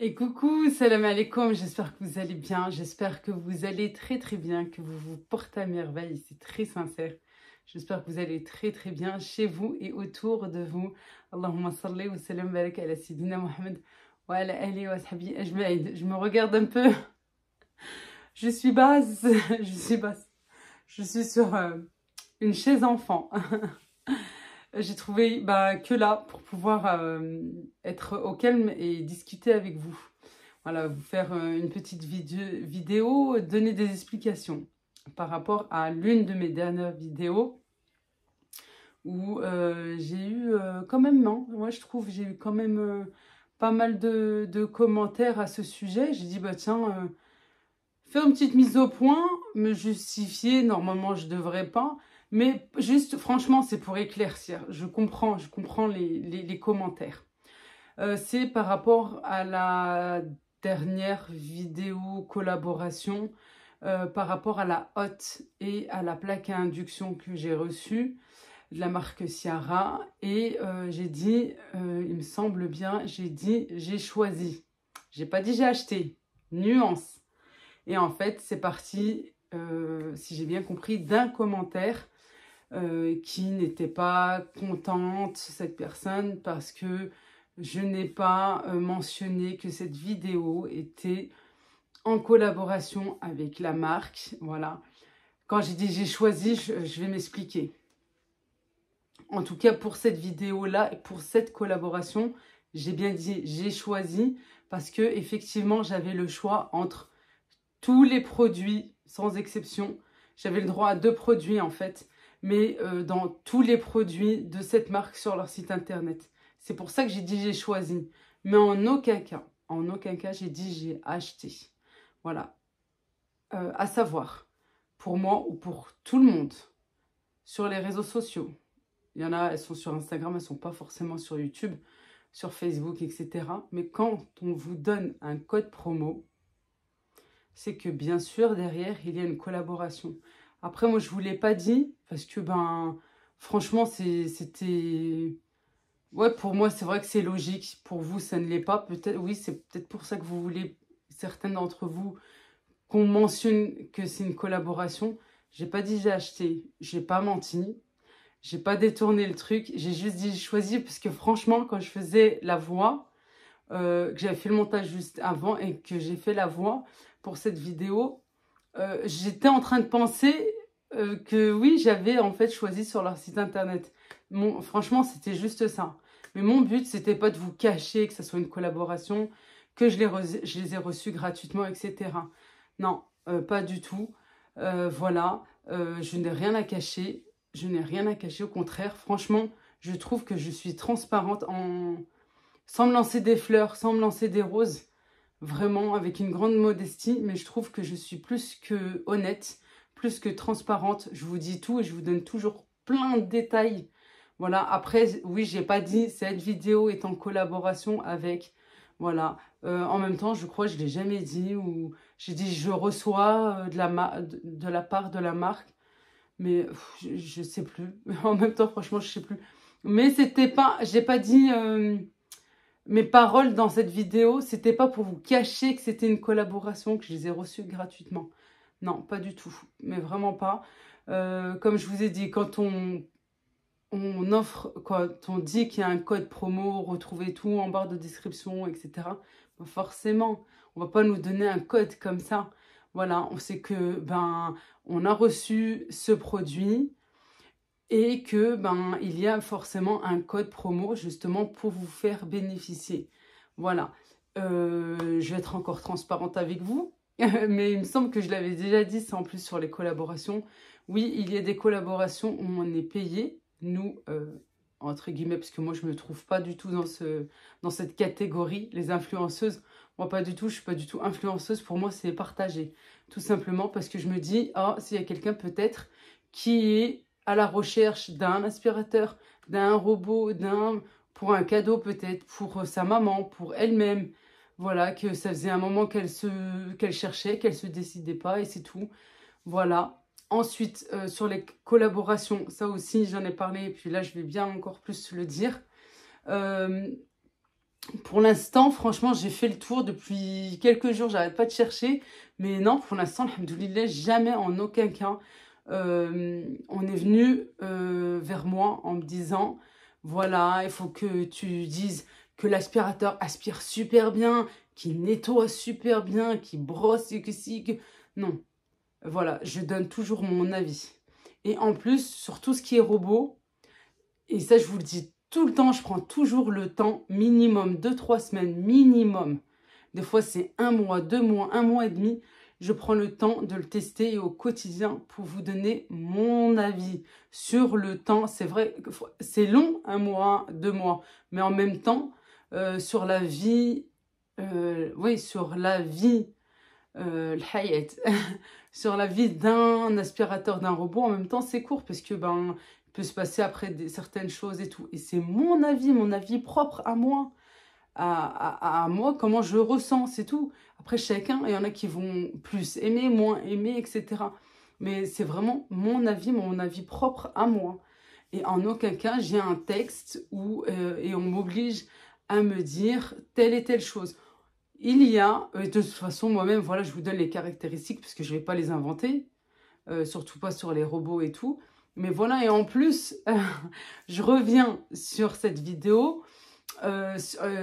Et coucou, salam alaikum, j'espère que vous allez bien, j'espère que vous allez très très bien, que vous vous portez à merveille, c'est très sincère. J'espère que vous allez très très bien chez vous et autour de vous. Allahumma salli wa sallam barak ala Sayyidina Muhammad wa ala alihi wa sahbihi ajma'in. Je me regarde un peu, je suis basse, je suis basse. Je suis sur une chaise enfant. J'ai trouvé que là pour pouvoir être au calme et discuter avec vous. Voilà, vous faire une petite vidéo, donner des explications par rapport à l'une de mes dernières vidéos où j'ai eu quand même, non, moi je trouve, j'ai eu quand même pas mal de commentaires à ce sujet. J'ai dit, bah tiens, faire une petite mise au point, me justifier, normalement je devrais pas, mais juste, franchement, c'est pour éclaircir. Je comprends les commentaires. C'est par rapport à la dernière vidéo collaboration, par rapport à la hotte et à la plaque à induction que j'ai reçue de la marque Ciara. Et j'ai dit, il me semble bien, j'ai dit j'ai choisi. J'ai pas dit j'ai acheté. Nuance. Et en fait, c'est parti, si j'ai bien compris, d'un commentaire qui n'était pas contente, cette personne, parce que je n'ai pas mentionné que cette vidéo était en collaboration avec la marque. Voilà. Quand j'ai dit j'ai choisi, je vais m'expliquer. En tout cas, pour cette vidéo-là et pour cette collaboration, j'ai bien dit j'ai choisi parce que effectivement, j'avais le choix entre tous les produits, sans exception. J'avais le droit à 2 produits en fait, mais dans tous les produits de cette marque sur leur site internet. C'est pour ça que j'ai dit j'ai choisi. Mais en aucun cas, j'ai dit j'ai acheté. Voilà. À savoir, pour moi ou pour tout le monde, sur les réseaux sociaux. Il y en a, elles sont sur Instagram, elles ne sont pas forcément sur YouTube, sur Facebook, etc. Mais quand on vous donne un code promo, c'est que bien sûr, derrière, il y a une collaboration. Après, moi, je ne vous l'ai pas dit, parce que, franchement, c'était... Ouais, pour moi, c'est vrai que c'est logique. Pour vous, ça ne l'est pas. Peut-être, oui, c'est peut-être pour ça que vous voulez, certains d'entre vous, qu'on mentionne que c'est une collaboration. J'ai pas dit j'ai acheté, j'ai pas menti, j'ai pas détourné le truc. J'ai juste dit j'ai choisi, parce que franchement, quand je faisais la voix, que j'avais fait le montage juste avant et que j'ai fait la voix pour cette vidéo, j'étais en train de penser que oui, j'avais en fait choisi sur leur site internet. Franchement, c'était juste ça. Mais mon but, c'était pas de vous cacher que ce soit une collaboration, que je les ai reçus gratuitement, etc. Non, pas du tout. Voilà, je n'ai rien à cacher. Je n'ai rien à cacher, au contraire. Franchement, je trouve que je suis transparente sans me lancer des fleurs, sans me lancer des roses. Vraiment, avec une grande modestie. Mais je trouve que je suis plus que honnête, plus que transparente. Je vous dis tout et je vous donne toujours plein de détails. Voilà, après, oui, j'ai pas dit cette vidéo est en collaboration avec. Voilà, en même temps, je crois que je l'ai jamais dit. Ou j'ai dit je reçois de la part de la marque. Mais je sais plus. En même temps, franchement, je sais plus. Mais c'était pas, j'ai pas dit mes paroles dans cette vidéo, c'était pas pour vous cacher que c'était une collaboration, que je les ai reçues gratuitement. Non, pas du tout. Mais vraiment pas. Comme je vous ai dit, quand on offre, quand on dit qu'il y a un code promo, retrouvez tout en barre de description, etc. Forcément, on va pas nous donner un code comme ça. Voilà, on sait que on a reçu ce produit et que il y a forcément un code promo justement pour vous faire bénéficier. Voilà, je vais être encore transparente avec vous, mais il me semble que je l'avais déjà dit, c'est en plus sur les collaborations. Oui, il y a des collaborations où on est payé, nous, entre guillemets, parce que moi je me trouve pas du tout dans cette catégorie, les influenceuses. Moi pas du tout, je suis pas du tout influenceuse, pour moi c'est partagé. Tout simplement parce que je me dis, ah, s'il y a quelqu'un peut-être qui est à la recherche d'un aspirateur, d'un robot, pour un cadeau peut-être, pour sa maman, pour elle-même. Voilà, que ça faisait un moment qu'elle cherchait, qu'elle se décidait pas et c'est tout. Voilà. Ensuite, sur les collaborations, ça aussi j'en ai parlé et puis là je vais bien encore plus le dire. Pour l'instant, franchement, j'ai fait le tour depuis quelques jours, j'arrête pas de chercher. Mais non, pour l'instant, alhamdoulilah, jamais, en aucun cas, on est venu vers moi en me disant, voilà, il faut que tu dises que l'aspirateur aspire super bien, qu'il nettoie super bien, qu'il brosse et que si, que... Non, voilà, je donne toujours mon avis. Et en plus, sur tout ce qui est robot, et ça, je vous le dis tout le temps, je prends toujours le temps, minimum 2-3 semaines, minimum. Des fois, c'est 1 mois, 2 mois, 1 mois et demi. Je prends le temps de le tester au quotidien pour vous donner mon avis sur le temps. C'est vrai, c'est long, 1 mois, 2 mois, mais en même temps, sur la vie, oui, sur la vie, le hayat, sur la vie d'un aspirateur, d'un robot, en même temps, c'est court parce que ben, il peut se passer après certaines choses et tout. Et c'est mon avis propre à moi, à moi, comment je le ressens, c'est tout. Après, chacun, il y en a qui vont plus aimer, moins aimer, etc. Mais c'est vraiment mon avis propre à moi. Et en aucun cas, j'ai un texte où, et on m'oblige à me dire telle et telle chose. Il y a, de toute façon, moi-même, voilà, je vous donne les caractéristiques parce que je ne vais pas les inventer, surtout pas sur les robots et tout. Mais voilà, et en plus, je reviens sur cette vidéo,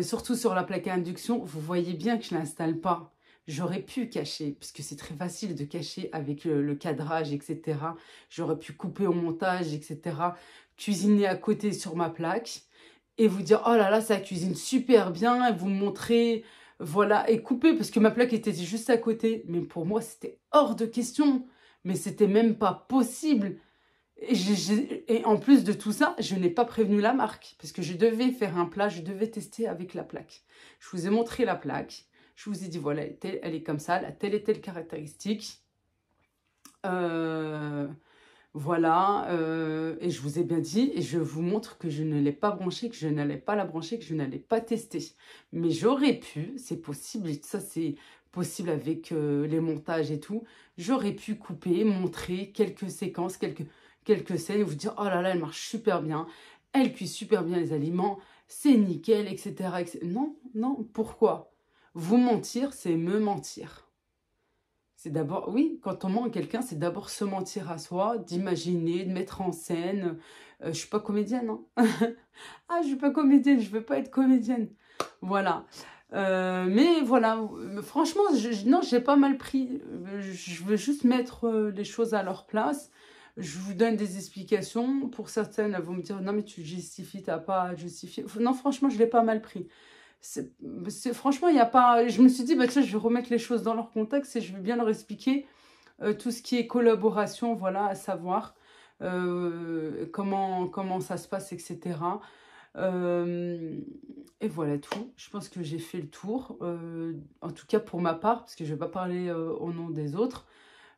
surtout sur la plaque à induction. Vous voyez bien que je ne l'installe pas. J'aurais pu cacher, parce que c'est très facile de cacher avec le cadrage, etc. J'aurais pu couper au montage, etc. Cuisiner à côté sur ma plaque et vous dire, oh là là, ça cuisine super bien, et vous montrer, voilà, et couper, parce que ma plaque était juste à côté. Mais pour moi, c'était hors de question. Mais c'était même pas possible. Et en plus de tout ça, je n'ai pas prévenu la marque, parce que je devais faire un plat, je devais tester avec la plaque. Je vous ai montré la plaque, je vous ai dit, voilà, elle est comme ça, elle a telle et telle caractéristique. Voilà, et je vous ai bien dit, et je vous montre que je ne l'ai pas branchée, que je n'allais pas la brancher, que je n'allais pas tester. Mais j'aurais pu, c'est possible, et ça c'est possible avec les montages et tout, j'aurais pu couper, montrer quelques séquences, quelques scènes, et vous dire, oh là là, elle marche super bien, elle cuit super bien les aliments, c'est nickel, etc., etc. Non, non, pourquoi? Vous mentir, c'est me mentir. C'est d'abord, oui, quand on ment à quelqu'un, c'est d'abord se mentir à soi, d'imaginer, de mettre en scène. Je suis pas comédienne, hein. Ah, je suis pas comédienne, je veux pas être comédienne. Voilà. Mais voilà, franchement, non, j'ai pas mal pris. Je veux juste mettre les choses à leur place. Je vous donne des explications. Pour certaines, elles vont me dire, non, mais tu justifies, t'as pas à justifier. Non, franchement, je l'ai pas mal pris. Franchement, il n'y a pas... Je me suis dit, bah, tiens, je vais remettre les choses dans leur contexte et je vais bien leur expliquer tout ce qui est collaboration, voilà, à savoir comment ça se passe, etc. Et voilà tout. Je pense que j'ai fait le tour, en tout cas pour ma part, parce que je ne vais pas parler au nom des autres.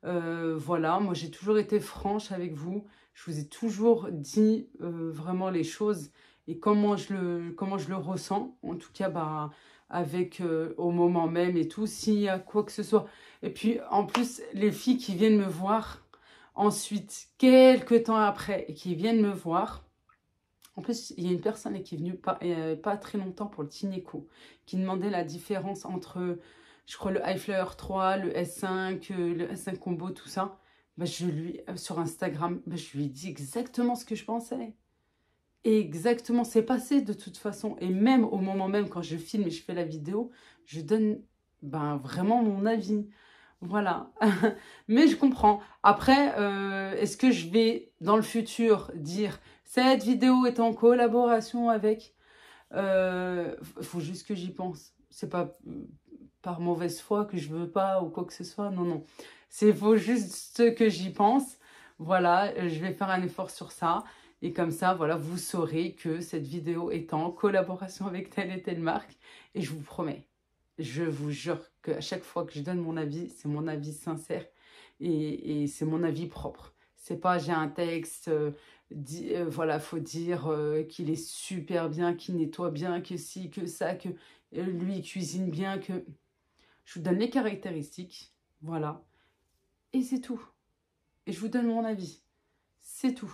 Voilà, moi j'ai toujours été franche avec vous. Je vous ai toujours dit vraiment les choses et comment je le ressens. En tout cas, bah, avec au moment même et tout, s'il y a quoi que ce soit. Et puis en plus, les filles qui viennent me voir ensuite, quelques temps après, et qui viennent me voir. En plus, il y a une personne qui est venue pas très longtemps pour le Tineco, qui demandait la différence entre, je crois, le iFlower 3, le S5, le S5 Combo, tout ça. Bah, sur Instagram, bah, je lui ai dit exactement ce que je pensais. Et exactement, c'est passé de toute façon. Et même au moment même, quand je filme et je fais la vidéo, je donne ben, vraiment mon avis. Voilà. Mais je comprends. Après, est-ce que je vais, dans le futur, dire cette vidéo est en collaboration avec... faut juste que j'y pense. C'est pas par mauvaise foi que je veux pas ou quoi que ce soit. Non, non. C'est faut juste que j'y pense. Voilà, je vais faire un effort sur ça. Et comme ça, voilà, vous saurez que cette vidéo est en collaboration avec telle et telle marque. Et je vous promets, je vous jure qu'à chaque fois que je donne mon avis, c'est mon avis sincère et c'est mon avis propre. C'est pas j'ai un texte, voilà, faut dire qu'il est super bien, qu'il nettoie bien, que ci, que ça, que lui il cuisine bien, que... Je vous donne les caractéristiques, voilà, et c'est tout. Et je vous donne mon avis, c'est tout.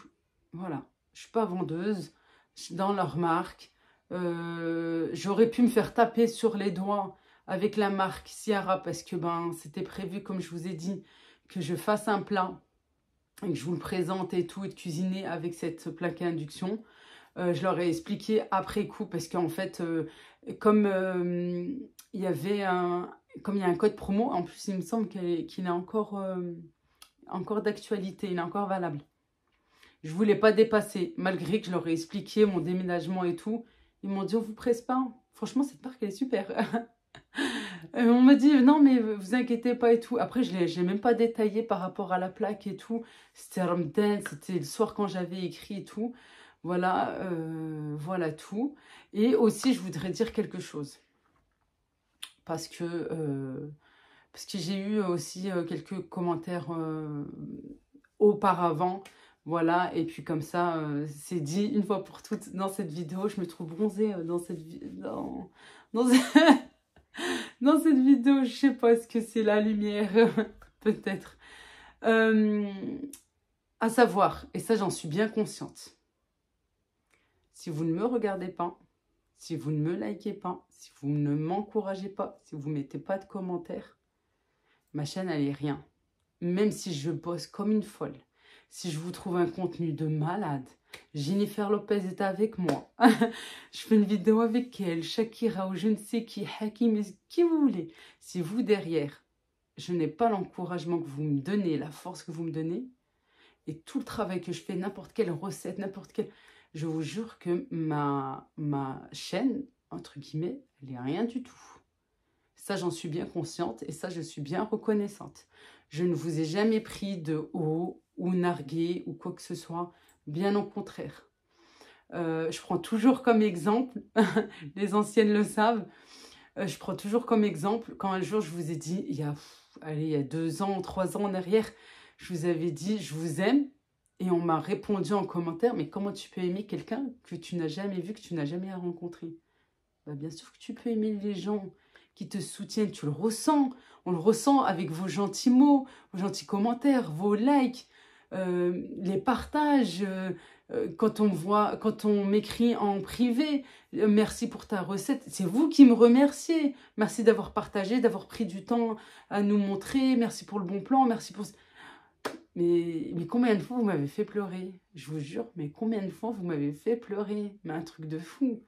Voilà, je suis pas vendeuse, je suis dans leur marque. J'aurais pu me faire taper sur les doigts avec la marque Ciara parce que ben, c'était prévu, comme je vous ai dit, que je fasse un plat et que je vous le présente et tout, et de cuisiner avec cette plaque à induction. Je leur ai expliqué après coup parce qu'en fait, comme il y avait comme il y a un code promo, en plus il me semble qu'il est encore d'actualité, il est encore valable. Je voulais pas dépasser, malgré que je leur ai expliqué mon déménagement et tout. Ils m'ont dit, on vous presse pas. Franchement, cette marque, elle est super. On m'a dit, non, mais vous inquiétez pas et tout. Après, je l'ai même pas détaillé par rapport à la plaque et tout. C'était Ramadan, c'était le soir quand j'avais écrit et tout. Voilà, voilà tout. Et aussi, je voudrais dire quelque chose. Parce que j'ai eu aussi quelques commentaires auparavant. Voilà, et puis comme ça, c'est dit une fois pour toutes dans cette vidéo. Je me trouve bronzée dans cette dans cette vidéo. Je sais pas, est-ce que c'est la lumière peut-être. À savoir, et ça j'en suis bien consciente, si vous ne me regardez pas, si vous ne me likez pas, si vous ne m'encouragez pas, si vous ne mettez pas de commentaires, ma chaîne elle est rien. Même si je bosse comme une folle, si je vous trouve un contenu de malade, Jennifer Lopez est avec moi, je fais une vidéo avec elle, Shakira ou je ne sais qui, Hakim, qui vous voulez. Si vous derrière, je n'ai pas l'encouragement que vous me donnez, la force que vous me donnez, et tout le travail que je fais, n'importe quelle recette, n'importe quelle... Je vous jure que ma chaîne, entre guillemets, elle n'est rien du tout. Ça, j'en suis bien consciente et ça, je suis bien reconnaissante. Je ne vous ai jamais pris de haut ou nargué ou quoi que ce soit. Bien au contraire. Je prends toujours comme exemple, les anciennes le savent, je prends toujours comme exemple, quand un jour je vous ai dit, il y a 2 ans, 3 ans en arrière, je vous avais dit, je vous aime. Et on m'a répondu en commentaire, mais comment tu peux aimer quelqu'un que tu n'as jamais vu, que tu n'as jamais rencontré? Bah, bien sûr que tu peux aimer les gens qui te soutiennent, tu le ressens. On le ressent avec vos gentils mots, vos gentils commentaires, vos likes, les partages, quand on m'écrit en privé, merci pour ta recette, c'est vous qui me remerciez. Merci d'avoir partagé, d'avoir pris du temps à nous montrer, merci pour le bon plan, merci pour... Mais combien de fois vous m'avez fait pleurer? Je vous jure, mais combien de fois vous m'avez fait pleurer? Mais un truc de fou.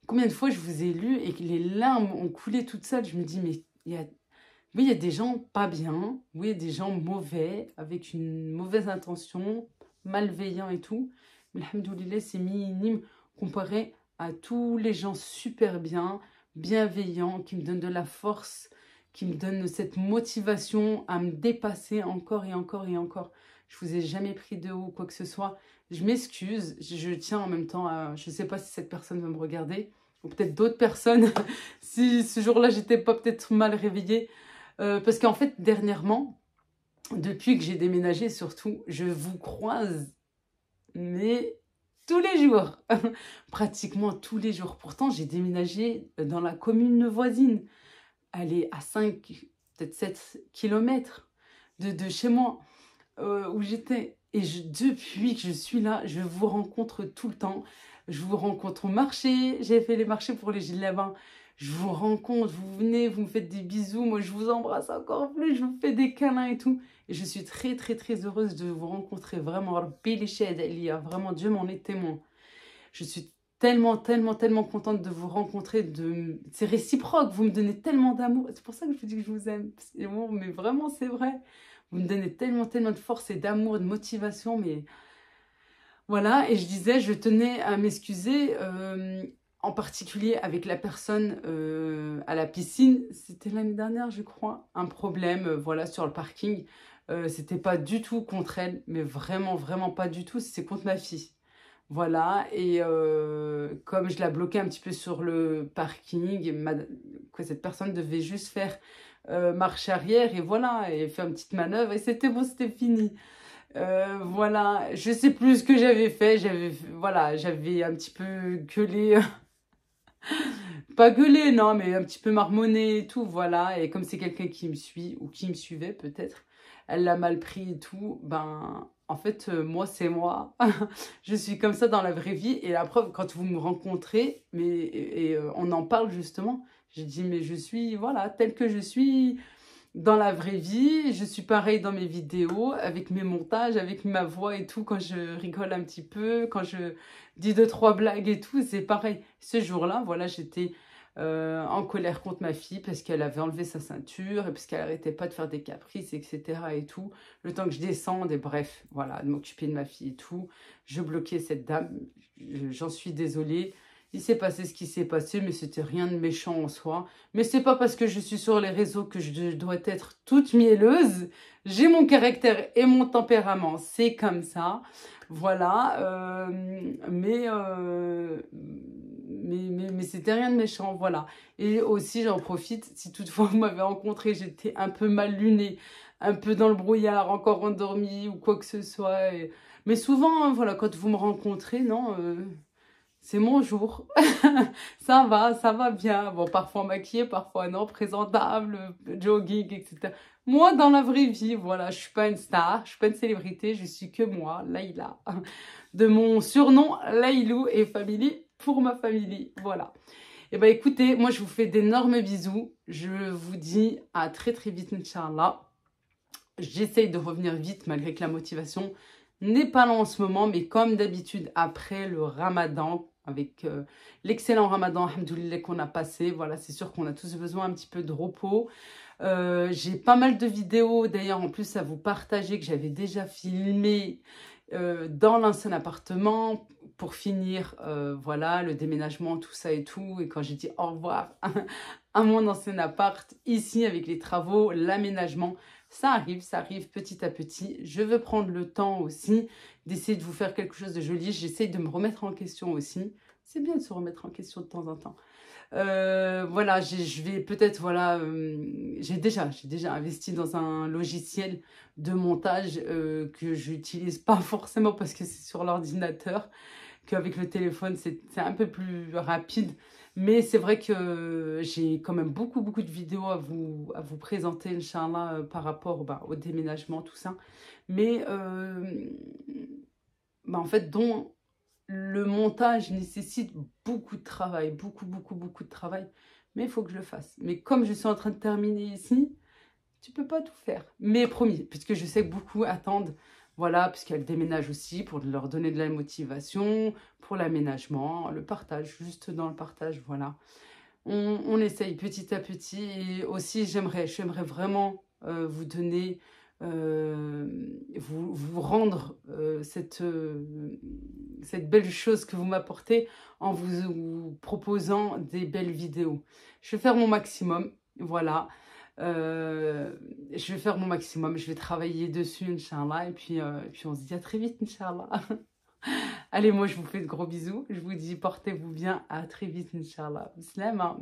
Combien de fois je vous ai lu et que les larmes ont coulé toutes seules. Je me dis, mais oui, il y a des gens pas bien. Oui, il y a des gens mauvais, avec une mauvaise intention, malveillants et tout. Mais alhamdoulilah, c'est minime comparé à tous les gens super bien, bienveillants, qui me donnent de la force, qui me donnent cette motivation à me dépasser encore et encore et encore. Je vous ai jamais pris de haut, quoi que ce soit. Je m'excuse, je tiens en même temps à... Je ne sais pas si cette personne va me regarder, ou peut-être d'autres personnes, si ce jour-là, j'étais pas peut-être mal réveillée. Parce qu'en fait, dernièrement, depuis que j'ai déménagé surtout, je vous croise, mais tous les jours, pratiquement tous les jours. Pourtant, j'ai déménagé dans la commune voisine. Elle est à 5, peut-être 7 kilomètres de chez moi, où j'étais. Et depuis que je suis là, je vous rencontre tout le temps. Je vous rencontre au marché. J'ai fait les marchés pour les Gilles Labin. Je vous rencontre, vous venez, vous me faites des bisous. Moi, je vous embrasse encore plus. Je vous fais des câlins et tout. Et je suis très, très, très heureuse de vous rencontrer. Vraiment, il y a vraiment, Dieu m'en est témoin. Je suis tellement, tellement, tellement contente de vous rencontrer. C'est réciproque. Vous me donnez tellement d'amour. C'est pour ça que je vous dis que je vous aime. Bon, mais vraiment, c'est vrai. Vous me donnez tellement, tellement de force et d'amour, de motivation, mais voilà. Et je disais, je tenais à m'excuser, en particulier avec la personne à la piscine. C'était l'année dernière, je crois, un problème, voilà, sur le parking. C'était pas du tout contre elle, mais vraiment, vraiment pas du tout. C'est contre ma fille. Voilà, et comme je la bloquais un petit peu sur le parking, cette personne devait juste faire marche arrière et voilà, et faire une petite manœuvre et c'était bon, c'était fini. Voilà, je sais plus ce que j'avais fait, j'avais un petit peu gueulé, pas gueulé, non, mais un petit peu marmonné et tout, voilà, et comme c'est quelqu'un qui me suit ou qui me suivait peut-être, elle l'a mal pris et tout, ben... en fait, moi, c'est moi. Je suis comme ça dans la vraie vie. Et la preuve, quand vous me rencontrez, on en parle justement, je dis, mais je suis, voilà, telle que je suis dans la vraie vie. Je suis pareil dans mes vidéos, avec mes montages, avec ma voix et tout. Quand je rigole un petit peu, quand je dis 2, 3 blagues et tout, c'est pareil. Ce jour-là, voilà, j'étais en colère contre ma fille parce qu'elle avait enlevé sa ceinture et parce qu'elle arrêtait pas de faire des caprices, etc. et tout. Le temps que je descende et bref, voilà, de m'occuper de ma fille et tout. Je bloquais cette dame, j'en suis désolée. Il s'est passé ce qui s'est passé, mais c'était rien de méchant en soi. Mais c'est pas parce que je suis sur les réseaux que je dois être toute mielleuse. J'ai mon caractère et mon tempérament, c'est comme ça. Voilà, mais c'était rien de méchant, voilà. Et aussi, j'en profite, si toutefois vous m'avez rencontré, j'étais un peu mal lunée, un peu dans le brouillard, encore endormie ou quoi que ce soit. Mais souvent, hein, voilà, quand vous me rencontrez, non, c'est mon jour. Ça va bien. Bon, parfois maquillée, parfois non, présentable, jogging, etc. Moi, dans la vraie vie, voilà, je suis pas une star, je suis pas une célébrité, je suis que moi, Laïla. De mon surnom, Laïlou et famille pour ma famille. Voilà. Et ben écoutez, moi je vous fais d'énormes bisous. Je vous dis à très très vite, Inch'Allah. J'essaye de revenir vite malgré que la motivation n'est pas là en ce moment, mais comme d'habitude, après le ramadan, avec l'excellent ramadan, alhamdoulilah, qu'on a passé, voilà, c'est sûr qu'on a tous besoin un petit peu de repos. J'ai pas mal de vidéos, d'ailleurs, en plus, à vous partager, que j'avais déjà filmé dans l'ancien appartement, pour finir, voilà, le déménagement, tout ça et tout. Et quand j'ai dit au revoir à mon ancien appart, ici, avec les travaux, l'aménagement, ça arrive petit à petit. Je veux prendre le temps aussi d'essayer de vous faire quelque chose de joli. J'essaye de me remettre en question aussi. C'est bien de se remettre en question de temps en temps. Voilà, je vais peut-être, voilà, j'ai déjà investi dans un logiciel de montage que j'utilise pas forcément parce que c'est sur l'ordinateur, qu'avec le téléphone, c'est un peu plus rapide. Mais c'est vrai que j'ai quand même beaucoup de vidéos à vous présenter, Inch'Allah, par rapport au déménagement, tout ça. Mais en fait, dont le montage nécessite beaucoup de travail, beaucoup de travail. Mais il faut que je le fasse. Mais comme je suis en train de terminer ici, tu peux pas tout faire. Mais promis, puisque je sais que beaucoup attendent, voilà, puisqu'elles déménagent aussi, pour leur donner de la motivation, pour l'aménagement, le partage, juste dans le partage, voilà. On essaye petit à petit. Et aussi, j'aimerais vraiment vous donner, vous rendre cette belle chose que vous m'apportez en vous proposant des belles vidéos. Je vais faire mon maximum, voilà. Je vais faire mon maximum, je vais travailler dessus, Inch'Allah, et puis on se dit à très vite, Inch'Allah. Allez, moi je vous fais de gros bisous, je vous dis portez-vous bien, à très vite, Inch'Allah. Bismillah.